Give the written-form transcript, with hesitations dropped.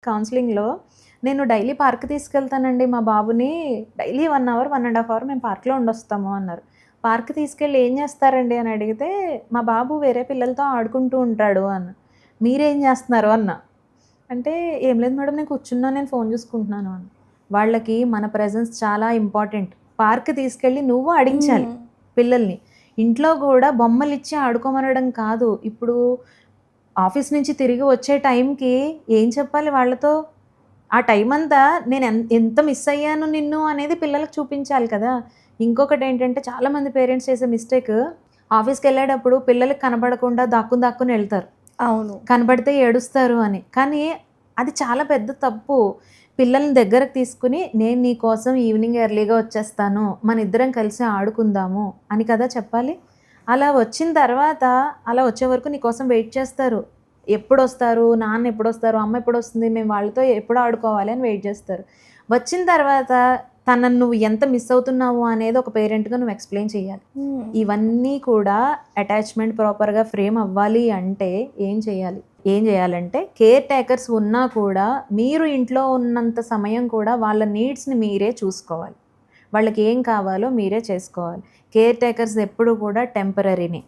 కౌన్సిలింగ్‌లో నేను డైలీ పార్క్‌కి తీసుకెళ్తానండి మా బాబుని. డైలీ 1 అవర్, 1 ½ అవర్ మేము పార్క్‌లో ఉండొస్తాము అన్నారు. పార్క్‌కి తీసుకెళ్ళి ఏం చేస్తారండి అని అడిగితే, మా బాబు వేరే పిల్లలతో ఆడుకుంటూ ఉంటాడు అన్న. మీరేం చేస్తున్నారు అన్నా. అంటే ఏం లేదు మేడం నేను కూర్చున్నాను, నేను ఫోన్ చూసుకుంటున్నాను అని. వాళ్ళకి మన ప్రెజెన్స్ చాలా ఇంపార్టెంట్. పార్క్‌కి తీసుకెళ్ళి నువ్వు ఆడించాలి హ్మ్. పిల్లల్ని. ఇంట్లో గూడా బొమ్మలిచ్చి ఆడుకోమనడం కాదు. ఇప్పుడు ఆఫీస్ నుంచి తిరిగి వచ్చే టైంకి ఏం చెప్పాలి వాళ్ళతో? ఆ టైమంతా నేను ఎంత మిస్ అయ్యాను నిన్ను అనేది పిల్లలకి చూపించాలి కదా! ఇంకొకటేంటంటే చాలామంది పేరెంట్స్ చేసే మిస్టేక్ ఆఫీస్‌కెళ్ళేటప్పుడు పిల్లలకి కనపడకుండా దాక్కుని దాక్కుని ఎళ్తారు. అవును. కనపడితే ఏడుస్తారు అని. కానీ అది చాలా పెద్ద తప్పు. పిల్లల్ని దగ్గరకు తీసుకొని నేను నీ కోసం ఈవినింగ్ ఎర్లీగా వచ్చేస్తాను. మనిద్దరం కలిసి ఆడుకుందాము అని కదా చెప్పాలి. అలా వచ్చిన తర్వాత అలా వచ్చే వరకు నీ కోసం వెయిట్ చేస్తారు. ఎప్పుడొస్తారు? నాన్న ఎప్పుడొస్తారు? అమ్మ ఎప్పుడొస్తుంది? మేము వాళ్ళతో ఎప్పుడు ఆడుకోవాలి అని వెయిట్ చేస్తారు. వచ్చిన తర్వాత తనని నువ్వు ఎంత మిస్ అవుతున్నావు అనేది ఒక పేరెంట్‌గా నువ్వు ఎక్స్‌ప్లెయిన్ చేయాలి. హ్మ్. ఇవన్నీ కూడా అటాచ్‌మెంట్ ప్రాపర్‌గా ఫ్రేమ్ అవ్వాలి అంటే ఏం చేయాలి? ఏం చేయాలంటే కేర్ టేకర్స్ ఉన్నా కూడా మీరు ఇంట్లో ఉన్నంత సమయం కూడా వాళ్ళ నీడ్స్‌ని మీరే చూసుకోవాలి. వాళ్ళకి ఏం కావాలో మీరే చేసుకోవాలి. కేర్ టేకర్స్ ఎప్పుడు కూడా టెంపరరీనే.